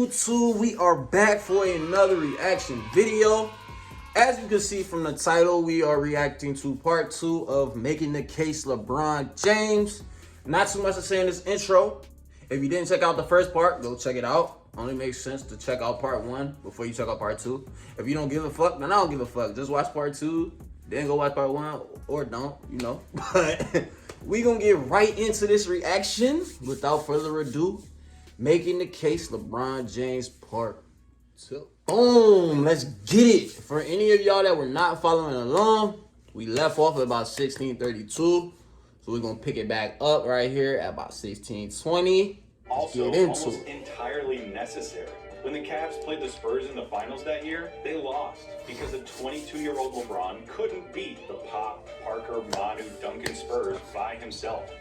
YouTube? We are back for another reaction video. As you can see from the title, we are reacting to part 2 of Making the Case LeBron James. Not too much to say in this intro. If you didn't check out the first part, go check it out. Only makes sense to check out part 1 before you check out part 2. If you don't give a fuck, then I don't give a fuck. Just watch part 2, then go watch part 1, or don't, you know. But we gonna get right into this reaction without further ado. Making the Case LeBron James part 2. Boom, let's get it. For any of y'all that were not following along, we left off at about 1632. So we're gonna pick it back up right here at about 1620. Also, almost entirely necessary. When the Cavs played the Spurs in the finals that year, they lost because a 22-year-old LeBron couldn't beat the Pop, Parker, Manu, Duncan Spurs by himself.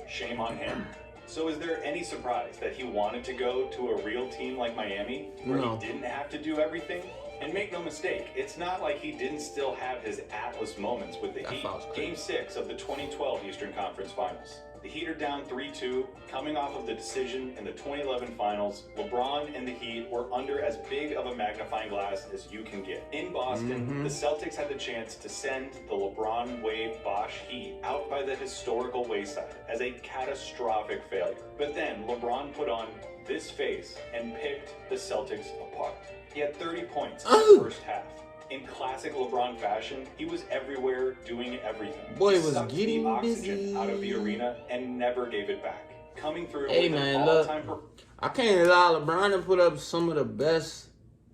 Shame on him. So is there any surprise that he wanted to go to a real team like Miami, where he didn't have to do everything? And make no mistake, it's not like he didn't still have his Atlas moments with the Heat. Game 6 of the 2012 Eastern Conference Finals. The Heat are down 3-2, coming off of the decision in the 2011 Finals. LeBron and the Heat were under as big of a magnifying glass as you can get. In Boston, the Celtics had the chance to send the LeBron Wade Bosch Heat out by the historical wayside as a catastrophic failure. But then LeBron put on this face and picked the Celtics apart. He had 30 points in the first half. In classic LeBron fashion, he was everywhere doing everything. Boy, he was sucked getting the oxygen busy out of the arena and never gave it back. Coming through hey with man, an look, all-time I can't lie, LeBron has put up some of the best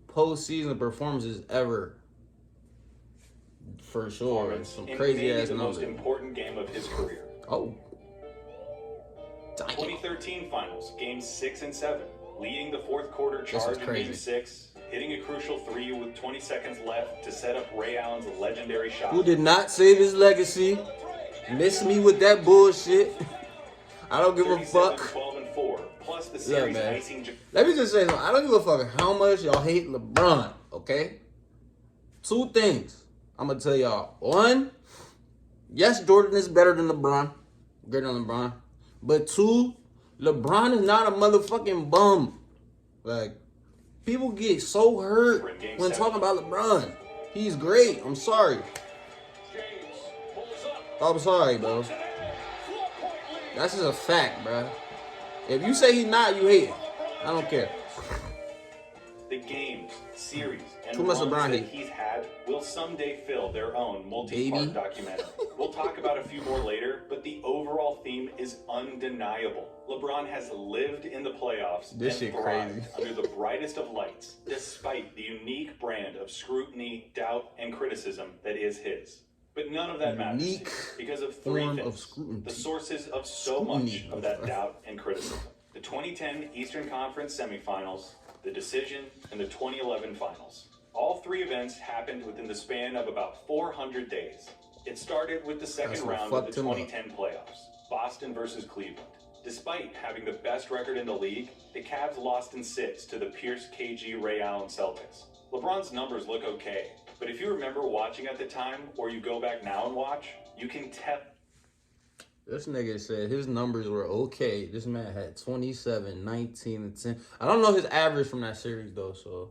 postseason performances ever. For sure. Some crazy ass numbers. The most important game of his career. Oh. Damn. 2013 Finals, games 6 and 7. Leading the fourth quarter charge in game 6. Hitting a crucial 3 with 20 seconds left to set up Ray Allen's legendary shot. Who did not save his legacy. Miss me with that bullshit. I don't give a fuck. 12-4, plus the series icing. Let me just say something. I don't give a fuck how much y'all hate LeBron, okay? 2 things I'm going to tell y'all. 1, yes, Jordan is better than LeBron. Greater than LeBron. But 2, LeBron is not a motherfucking bum. Like, people get so hurt when talking about LeBron. He's great. I'm sorry. I'm sorry, bro. That's just a fact, bro. If you say he's not, you hate him. I don't care. The games, series, and Too much runs LeBron that hate. he's had will someday fill their own multi-part documentary. We'll talk about a few more later, but the overall theme is undeniable. LeBron has lived in the playoffs This and shit thrived crazy. under the brightest of lights, despite the unique brand of scrutiny, doubt, and criticism that is his. But none of that matters because of 3 things, the sources of so much of that doubt and criticism. The 2010 Eastern Conference semifinals, the decision, and the 2011 finals. All 3 events happened within the span of about 400 days. It started with the second round of the 2010 playoffs, Boston versus Cleveland. Despite having the best record in the league, the Cavs lost in 6 to the Pierce KG Ray Allen Celtics. LeBron's numbers look okay, but if you remember watching at the time, or you go back now and watch, you can tell. This nigga said his numbers were okay. This man had 27, 19, and 10. I don't know his average from that series, though, so.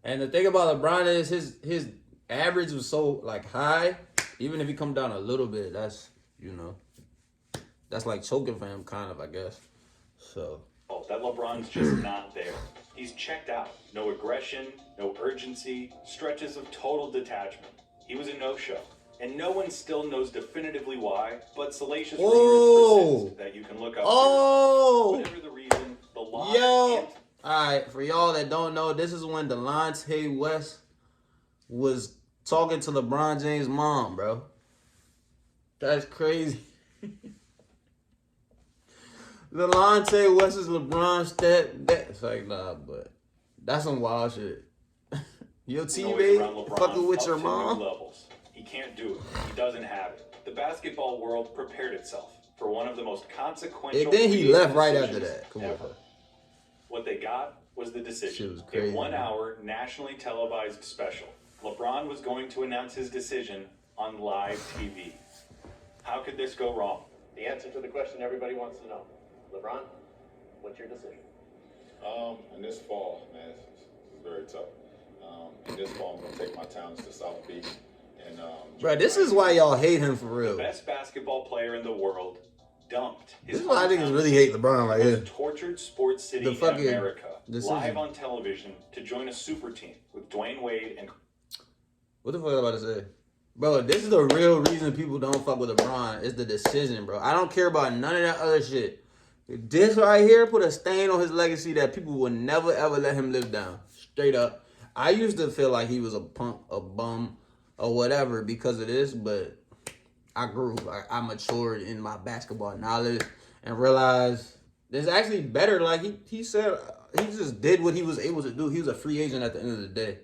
And the thing about LeBron is his average was so, like, high. Even if he come down a little bit, that's, you know, that's like choking for him, kind of, I guess. So. Oh, that LeBron's just not there. He's checked out. No aggression, no urgency, stretches of total detachment. He was a no-show. And no one still knows definitively why, but salacious rumors persist that you can look up. Whatever the reason, the line. Alright, for y'all that don't know, this is when Delonte West was talking to LeBron James' mom, bro. That's crazy. Delonte West is LeBron's stepdad. It's like, nah, but that's some wild shit. Your teammate fucking with your mom? He can't do it. He doesn't have it. The basketball world prepared itself for one of the most consequential. And then he left right after that. Come on. What they got was the decision. A 1-hour nationally televised special. LeBron was going to announce his decision on live TV. How could this go wrong? The answer to the question everybody wants to know. LeBron, what's your decision? And this fall, man, it's very tough. And this fall, I'm gonna take my talents to South Beach. And Bro, this is why y'all hate him for The real. best basketball player in the world dumped his This is why I niggas really hate LeBron right here. tortured sports city The in fucking America, decision. live on television to join a super team with Dwayne Wade and What the fuck am I about to say? Bro, this is the real reason people don't fuck with LeBron. Is the decision, bro. I don't care about none of that other shit. This right here put a stain on his legacy that people will never ever let him live down. Straight up. I used to feel like he was a punk, a bum, or whatever because of this, but I grew. I matured in my basketball knowledge and realized there's actually better. Like he said, he just did what he was able to do. He was a free agent at the end of the day.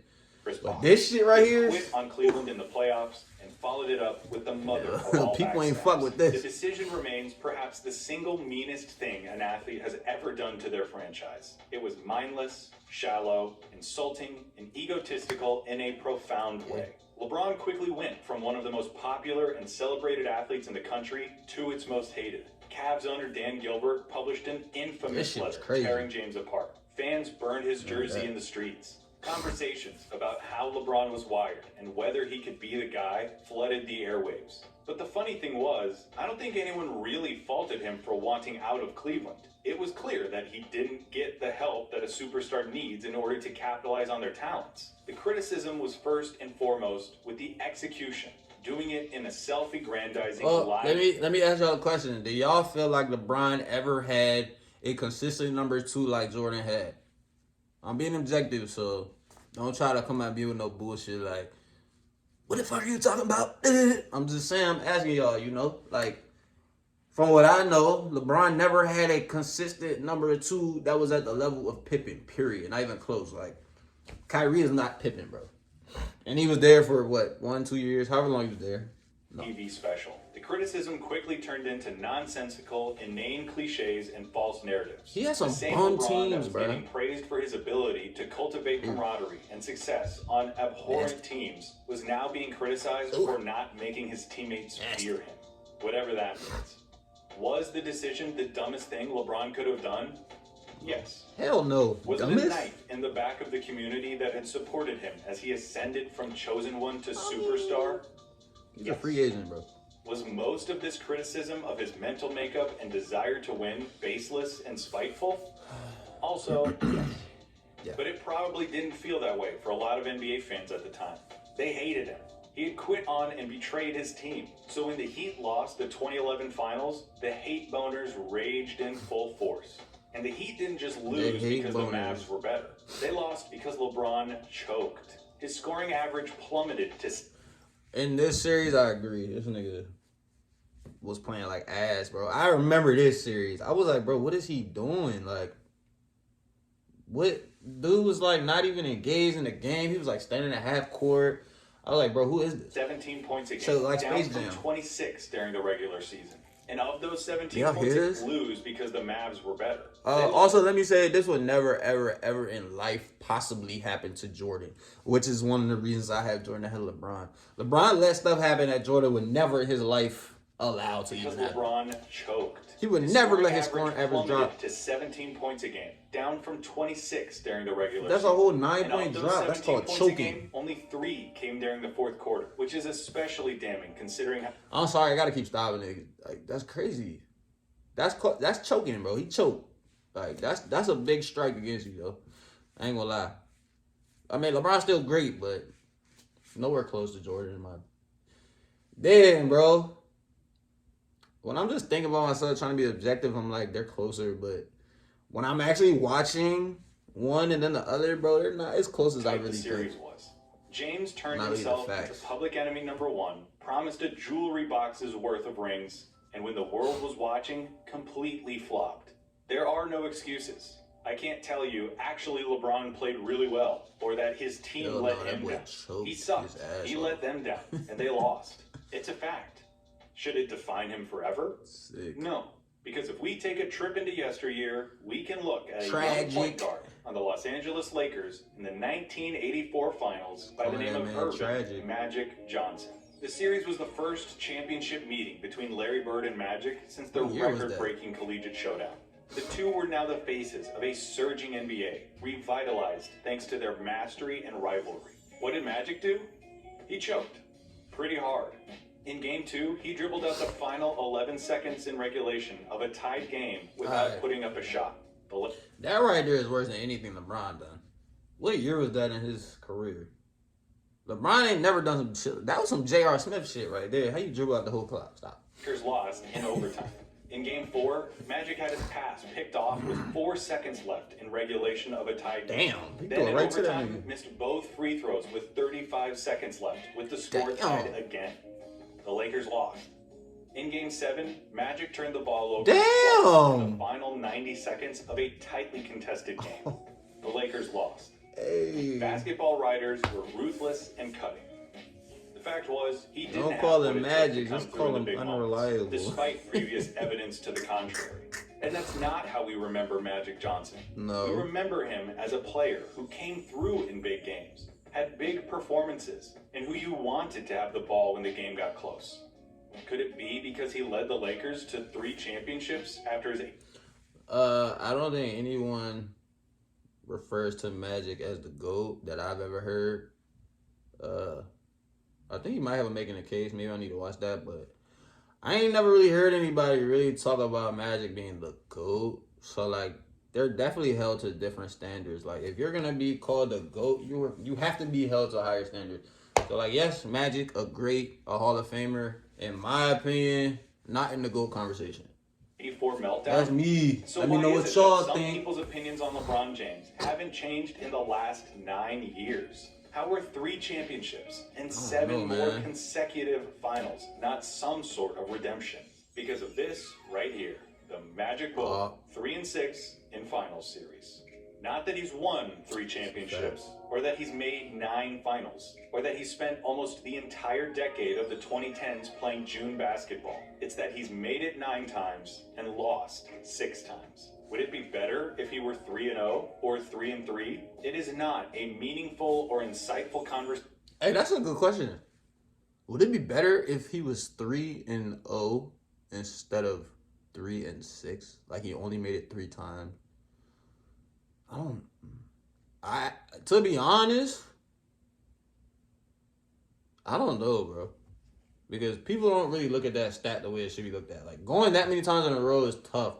But this shit right here, quit on Cleveland in the playoffs and followed it up with the mother of all people ain't backstabs. fuck with this. The decision remains perhaps the single meanest thing an athlete has ever done to their franchise. It was mindless, shallow, insulting, and egotistical in a profound way. LeBron quickly went from one of the most popular and celebrated athletes in the country to its most hated. Cavs owner Dan Gilbert published an infamous letter tearing James apart. Fans burned his jersey in the streets. Conversations about how LeBron was wired and whether he could be the guy flooded the airwaves. But the funny thing was, I don't think anyone really faulted him for wanting out of Cleveland. It was clear that he didn't get the help that a superstar needs in order to capitalize on their talents. The criticism was first and foremost with the execution, doing it in a self-aggrandizing live. Let me ask y'all a question. Do y'all feel like LeBron ever had a consistent number 2 like Jordan had? I'm being objective, so don't try to come at me with no bullshit like, what the fuck are you talking about? I'm just saying, I'm asking y'all, you know? Like, from what I know, LeBron never had a consistent number 2 that was at the level of Pippen, period. Not even close. Like, Kyrie is not Pippen, bro. And he was there for, what, 1-2 years? However long he was there. No. TV special. The criticism quickly turned into nonsensical, inane cliches and false narratives. He had some bum teams, bro. Getting praised for his ability to cultivate camaraderie and success on abhorrent teams was now being criticized for not making his teammates fear him. Whatever that means. Was the decision the dumbest thing LeBron could have done? Yes. Hell no. Was it a knife in the back of the community that had supported him as he ascended from chosen one to superstar? He's a free agent, bro. Was most of this criticism of his mental makeup and desire to win baseless and spiteful? Also, yes. Yeah. But it probably didn't feel that way for a lot of NBA fans at the time. They hated him. He had quit on and betrayed his team. So when the Heat lost the 2011 finals, the hate boners raged in full force. And the Heat didn't just lose because the Mavs were better. They lost because LeBron choked. His scoring average plummeted to... In this series, I agree. This nigga was playing like ass, bro. I remember this series. I was like, bro, what is he doing? Like, what? Dude was like not even engaged in the game. He was like standing at half court. I was like, bro, who is this? 17 points a game. So like down Space Jam. from 26 during the regular season. And of those 17 points, they lose because the Mavs were better. Also, let me say, this would never, ever, ever in life possibly happen to Jordan, which is one of the reasons I have Jordan ahead of LeBron. LeBron let stuff happen that Jordan would never in his life allow to even happen. LeBron choked. He would never let his scoring average drop to 17 points a game, down from 26 during the regular That's season. A whole 9-point drop. That's called choking. Game, only 3 came during the fourth quarter, which is especially damning considering how... I'm sorry, I gotta keep stopping it. Like, that's crazy. That's choking, bro. He choked. Like, that's a big strike against you, though. I ain't gonna lie. I mean, LeBron's still great, but nowhere close to Jordan in my... Damn, bro. When I'm just thinking about myself, trying to be objective, I'm like, they're closer. But when I'm actually watching one and then the other, bro, they're not as close as I really think. James turned himself into public enemy number 1, promised a jewelry box's worth of rings, and when the world was watching, completely flopped. There are no excuses. I can't tell you, actually, LeBron played really well, or that his team let him down. He sucked. He let them down, and they lost. It's a fact. Should it define him forever? Sick. No, because if we take a trip into yesteryear, we can look at a young point guard on the Los Angeles Lakers in the 1984 finals by the name of Irvin Magic Johnson. The series was the first championship meeting between Larry Bird and Magic since the record-breaking collegiate showdown. The two were now the faces of a surging NBA, revitalized thanks to their mastery and rivalry. What did Magic do? He choked. Pretty hard. In Game 2, he dribbled out the final 11 seconds in regulation of a tied game without putting up a shot. That right there is worse than anything LeBron done. What year was that in his career? LeBron ain't never done some shit. That was some J.R. Smith shit right there. How you dribble out the whole clock? Stop. Lakers lost in overtime. In Game 4, Magic had his pass picked off with 4 seconds left in regulation of a tied game. Damn, he Then threw it in right to that overtime, nigga. missed both free throws with 35 seconds left, with the score tied again. The Lakers lost. In Game 7, Magic turned the ball over in the final 90 seconds of a tightly contested game. The Lakers lost. Hey. Basketball writers were ruthless and cutting. The fact was, he didn't Don't call have it what it took Magic, to come just through call in the him big moments, unreliable. despite previous evidence to the contrary. And that's not how we remember Magic Johnson. No. We remember him as a player who came through in big games, had big performances, and who you wanted to have the ball when the game got close. Could it be because he led the Lakers to 3 championships after his... I don't think anyone refers to Magic as the GOAT that I've ever heard. I think he might have a making a case. Maybe I need to watch that, but I ain't never really heard anybody really talk about Magic being the GOAT. So like, they're definitely held to different standards. Like, if you're gonna be called the GOAT, you have to be held to a higher standard. So like, yes, Magic, a Hall of Famer. In my opinion, not in the GOAT conversation. 84 meltdown. That's me. So Let me know why what is it y'all that some think. people's opinions on LeBron James haven't changed in the last 9 years? How are 3 championships and 7 more consecutive finals not some sort of redemption? Because of this right here, the Magic Bull, 3-6 in finals series. Not that he's won 3 championships, or that he's made 9 finals, or that he spent almost the entire decade of the 2010s playing June basketball. It's that he's made it 9 times and lost 6 times. Would it be better if he were 3-0 or 3-3? It is not a meaningful or insightful conversation. Hey, that's a good question. Would it be better if he was 3-0 instead of 3-6? Like he only made it 3 times. To be honest, I don't know, bro. Because people don't really look at that stat the way it should be looked at. Like, going that many times in a row is tough.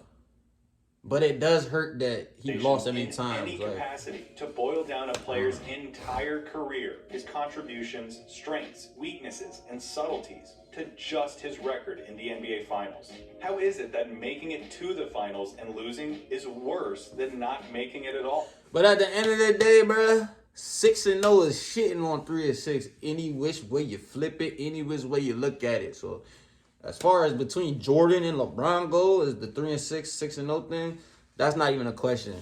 But it does hurt that he lost that many times. Any capacity to boil down a player's entire career, his contributions, strengths, weaknesses, and subtleties, to just his record in the NBA Finals. How is it that making it to the finals and losing is worse than not making it at all? But at the end of the day, bruh, 6-0 is shitting on 3-6. Any which way you flip it, any which way you look at it. So, as far as between Jordan and LeBron go, is the 3-6, 6-0 thing, that's not even a question.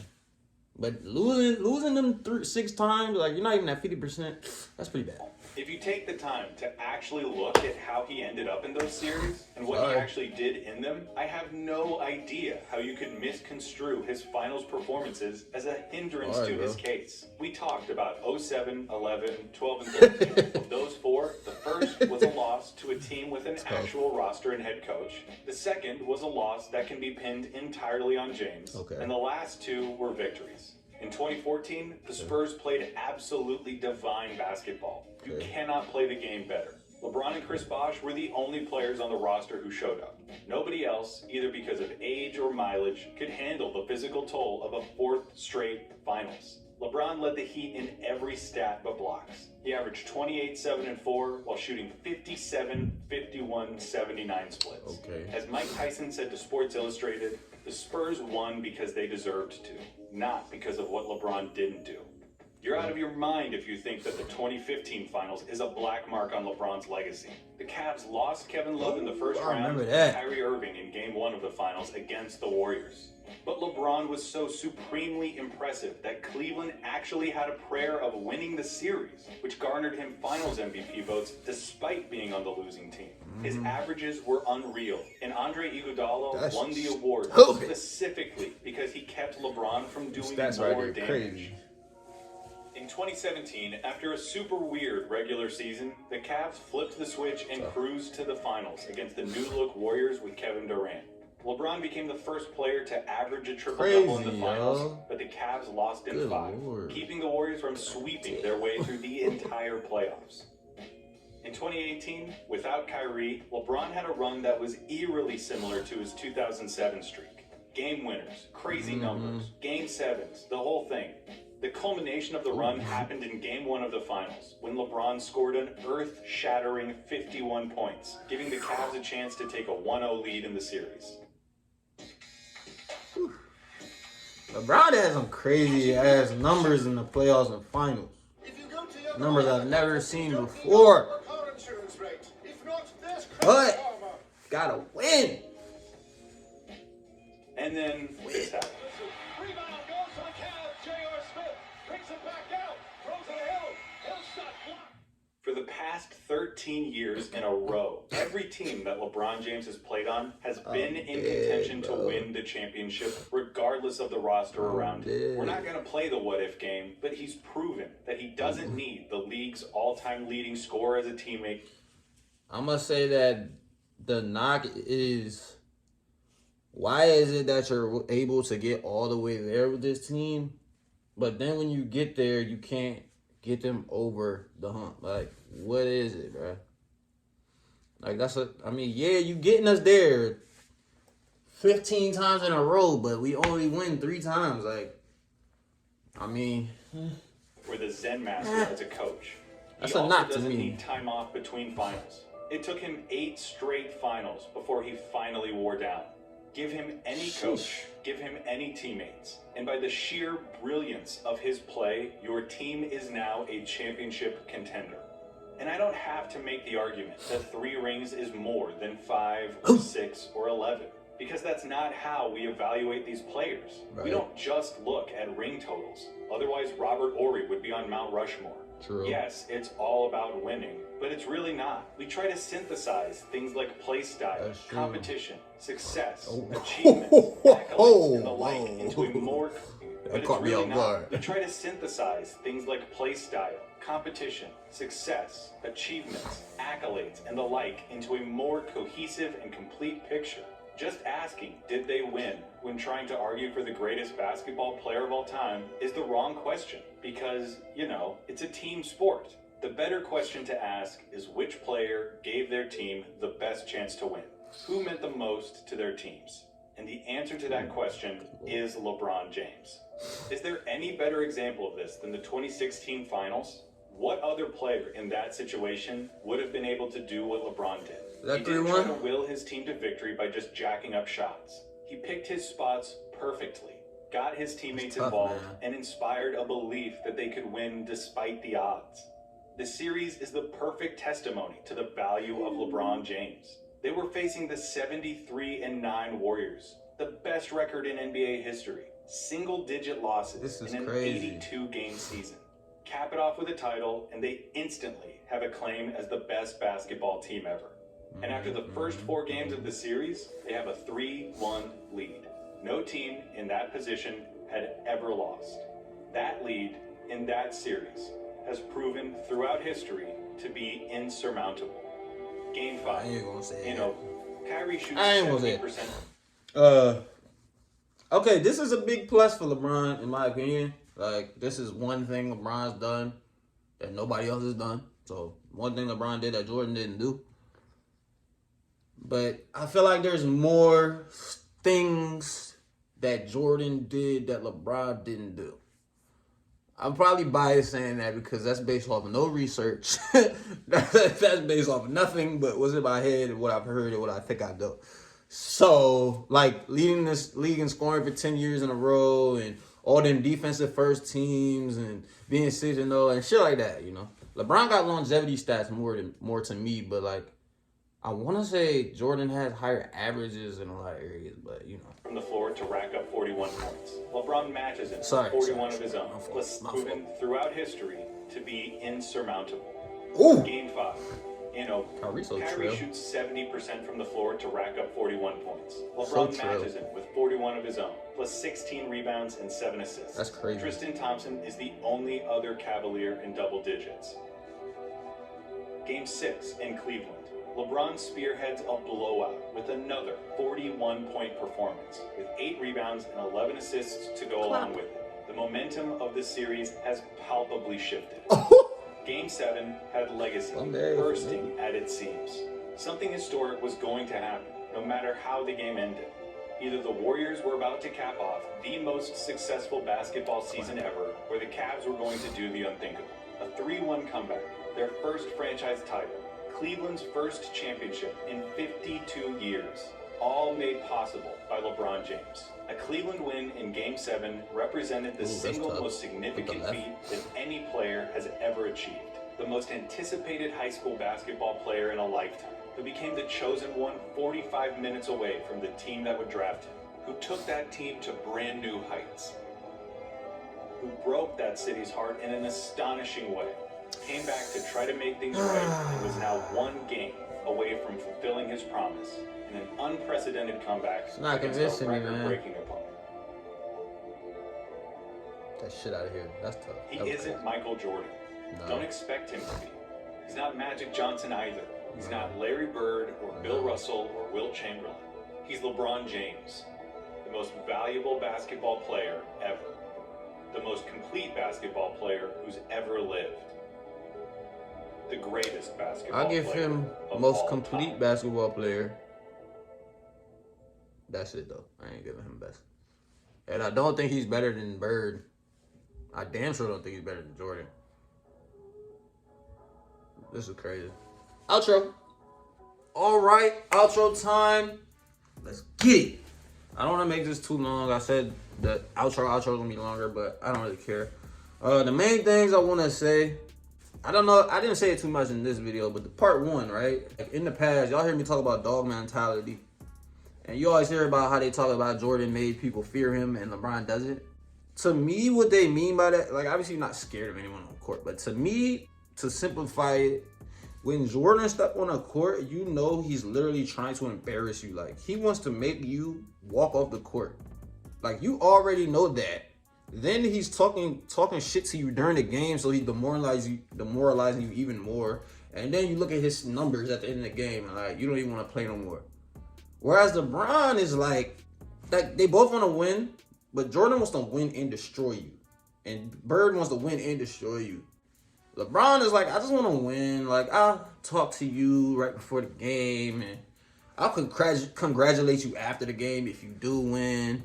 But losing them 6 times, like, you're not even at 50%, that's pretty bad. If you take the time to actually look at how he ended up in those series and what he actually did in them, I have no idea how you could misconstrue his finals performances as a hindrance to his case. We talked about 07, 11, 12, and 13. Of those 4, the first was a loss to a team with an actual roster and head coach. The second was a loss that can be pinned entirely on James. And the last 2 were victories. In 2014, the Spurs played absolutely divine basketball. You cannot play the game better. LeBron and Chris Bosh were the only players on the roster who showed up. Nobody else, either because of age or mileage, could handle the physical toll of a 4th straight finals. LeBron led the Heat in every stat but blocks. He averaged 28, 7, and 4 while shooting 57, 51, 79 splits. As Mike Tyson said to Sports Illustrated, the Spurs won because they deserved to, not because of what LeBron didn't do. You're out of your mind if you think that the 2015 finals is a black mark on LeBron's legacy. The Cavs lost Kevin Love in the first round and Kyrie Irving in Game 1 of the finals against the Warriors. But LeBron was so supremely impressive that Cleveland actually had a prayer of winning the series, which garnered him finals MVP votes despite being on the losing team. His averages were unreal, and Andre Iguodala won the award specifically because he kept LeBron from doing more damage. In 2017, after a super weird regular season, the Cavs flipped the switch and cruised to the finals against the new-look Warriors with Kevin Durant. LeBron became the first player to average a triple-double in the Crazy, finals, yo. but the Cavs lost in Good 5, Lord. keeping the Warriors from sweeping their way through the entire playoffs. In 2018, without Kyrie, LeBron had a run that was eerily similar to his 2007 streak. Game winners, crazy numbers, game 7s, the whole thing. The culmination of the run happened in Game 1 of the finals, when LeBron scored an earth-shattering 51 points, giving the Cavs a chance to take a 1-0 lead in the series. LeBron has some crazy ass numbers in the playoffs and finals. Numbers I've never seen before. But gotta win. And then this happened. Rebound goes to the Cavs. J.R. Smith brings it back out. Throws it to Hill. Hill shot blocked. For the past 13 years in a row, every team that LeBron James has played on has been in contention to win the championship, regardless of the roster around him. We're not going to play the what-if game, but he's proven that he doesn't need the league's all-time leading scorer as a teammate. I'm going to say that the knock is, why is it that you're able to get all the way there with this team, but then when you get there, you can't get them over the hump? Like, what is it, bro? Like, yeah, you getting us there 15 times in a row, but we only win 3 times. Like, We're the Zen master as a coach. That's He a also knock to doesn't me. need time off between finals. It took him 8 straight finals before he finally wore down. Give him any coach, give him any teammates, and by the sheer brilliance of his play, your team is now a championship contender. And I don't have to make the argument that 3 rings is more than 5 or 6 or 11, because that's not how we evaluate these players. Right. We don't just look at ring totals. Otherwise, Robert Horry would be on Mount Rushmore. True. Yes, it's all about winning, but it's really not. We try to synthesize things like play style, That's true. competition, success, Oh. achievements, accolades, and the like Whoa. into a more... That But it's caught me really off not. guard. We try to synthesize things like play style, competition, success, achievements, accolades, and the like into a more cohesive and complete picture. Just asking, did they win, when trying to argue for the greatest basketball player of all time is the wrong question, because, it's a team sport. The better question to ask is which player gave their team the best chance to win? Who meant the most to their teams? And the answer to that question is LeBron James. Is there any better example of this than the 2016 finals? What other player in that situation would have been able to do what LeBron did? That He didn't try 3-1? to will his team to victory by just jacking up shots. He picked his spots perfectly, got his teammates That's tough, involved, man. and inspired a belief that they could win despite the odds. The series is the perfect testimony to the value of LeBron James. They were facing the 73-9 Warriors, the best record in NBA history. Single-digit losses This is in an crazy. 82-game season. Cap it off with a title, and they instantly have a claim as the best basketball team ever. And after the first 4 games of the series, they have a 3-1 lead. No team in that position had ever lost. That lead in that series has proven throughout history to be insurmountable. Game 5. I ain't gonna say in it. Oakland. Kyrie shoots I ain't gonna say it. 70%. Okay, this is a big plus for LeBron, in my opinion. Like, this is one thing LeBron's done that nobody else has done. So, one thing LeBron did that Jordan didn't do. But I feel like there's more things that Jordan did that LeBron didn't do. I'm probably biased saying that because that's based off of no research. That's based off of nothing but what's in my head and what I've heard and what I think I know. So, like, leading this league in scoring for 10 years in a row and all them defensive first teams and being 6-0 and shit like that, LeBron got longevity stats more to me, but, like, I want to say Jordan has higher averages in a lot of areas, but, From the floor to rack up 41 points. LeBron matches him with Sorry, 41 sorry, of his own, my fault, plus my proven throughout history to be insurmountable. Ooh. Game 5. In Oakland, Kyrie's so Kyrie trill. shoots 70% from the floor to rack up 41 points. So LeBron trill. matches him with 41 of his own, plus 16 rebounds and 7 assists. That's crazy. Tristan Thompson is the only other Cavalier in double digits. Game 6 in Cleveland. LeBron spearheads a blowout with another 41-point performance, with 8 rebounds and 11 assists to go along with it. The momentum of this series has palpably shifted. Game 7 had legacy bursting at its seams. Something historic was going to happen, no matter how the game ended. Either the Warriors were about to cap off the most successful basketball season ever, or the Cavs were going to do the unthinkable. A 3-1 comeback, their first franchise title, Cleveland's first championship in 52 years, all made possible by LeBron James. A Cleveland win in Game 7 represented the single most significant feat that any player has ever achieved. The most anticipated high school basketball player in a lifetime, who became the chosen one 45 minutes away from the team that would draft him, who took that team to brand new heights, who broke that city's heart in an astonishing way, came back to try to make things right, and was now one game away from fulfilling his promise in an unprecedented comeback against a record-breaking opponent. That shit out of here. That's tough. He isn't Michael Jordan. No. Don't expect him to be. He's not Magic Johnson either. He's not Larry Bird or Bill Russell or Wilt Chamberlain. He's LeBron James, the most valuable basketball player ever. The most complete basketball player who's ever lived. The greatest basketball player. I'll give him most complete basketball player. That's it though. I ain't giving him best. And I don't think he's better than Bird. I damn sure don't think he's better than Jordan. This is crazy. Outro. All right, outro time. Let's get it. I don't want to make this too long. I said the outro is gonna be longer, but I don't really care. The main things I want to say, I don't know. I didn't say it too much in this video, but the part 1, right? Like in the past, y'all hear me talk about dog mentality, and you always hear about how they talk about Jordan made people fear him, and LeBron doesn't. To me, what they mean by that, like obviously you're not scared of anyone on the court, but to me, to simplify it, when Jordan stepped on a court, you know he's literally trying to embarrass you. Like, he wants to make you walk off the court. Like, you already know that. Then he's talking shit to you during the game, so he demoralizing you even more. And then you look at his numbers at the end of the game, and like, you don't even want to play no more. Whereas LeBron is like they both want to win, but Jordan wants to win and destroy you. And Bird wants to win and destroy you. LeBron is like, I just want to win. Like, I'll talk to you right before the game, and I'll congratulate you after the game if you do win.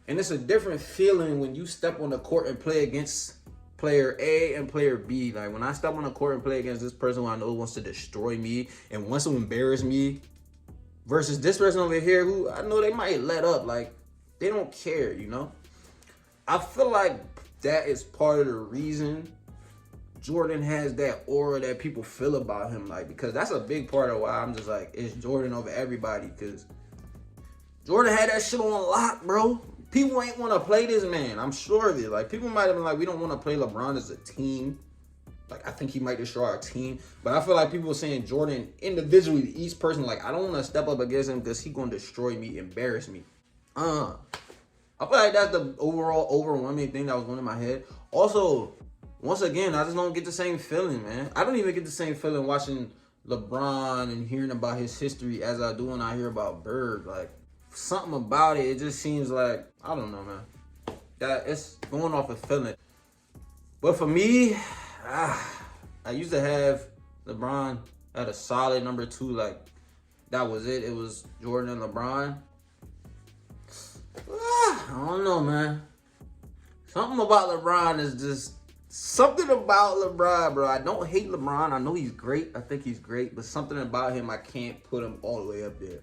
And it's a different feeling when you step on the court and play against player A and player B. Like, when I step on the court and play against this person who I know wants to destroy me and wants to embarrass me, versus this person over here who I know they might let up. Like, they don't care, you know? I feel like that is part of the reason Jordan has that aura that people feel about him, like, because that's a big part of why I'm just like, it's Jordan over everybody, because Jordan had that shit on lock, bro. People ain't want to play this man. I'm sure of it. Like, people might have been like, we don't want to play LeBron as a team. Like, I think he might destroy our team. But I feel like people are saying Jordan individually, each person, like, I don't want to step up against him because he's going to destroy me, embarrass me. I feel like that's the overall overwhelming thing that was going in my head. Also, once again, I just don't get the same feeling, man. I don't even get the same feeling watching LeBron and hearing about his history as I do when I hear about Bird. Like, something about it just seems like, I don't know, man. That it's going off a feeling. But for me, I used to have LeBron at a solid number 2. Like, that was it. It was Jordan and LeBron. I don't know, man. Something about LeBron is just... Something about LeBron, bro. I don't hate LeBron. I know he's great. I think he's great. But something about him, I can't put him all the way up there.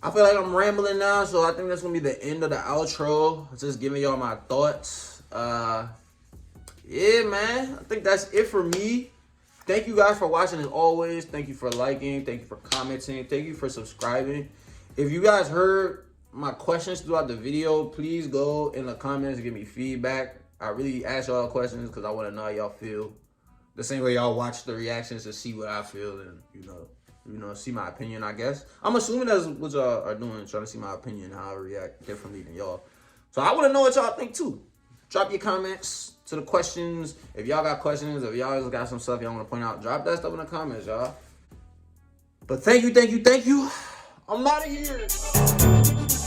I feel like I'm rambling now, so I think that's going to be the end of the outro. Just giving y'all my thoughts. Yeah, man. I think that's it for me. Thank you guys for watching as always. Thank you for liking. Thank you for commenting. Thank you for subscribing. If you guys heard my questions throughout the video, please go in the comments and give me feedback. I really ask y'all questions because I want to know how y'all feel. The same way y'all watch the reactions to see what I feel and, you know, see my opinion, I guess. I'm assuming that's what y'all are doing, trying to see my opinion, how I react differently than y'all. So I want to know what y'all think too. Drop your comments to the questions. If y'all got questions, if y'all just got some stuff y'all want to point out, drop that stuff in the comments, y'all. But thank you. I'm out of here.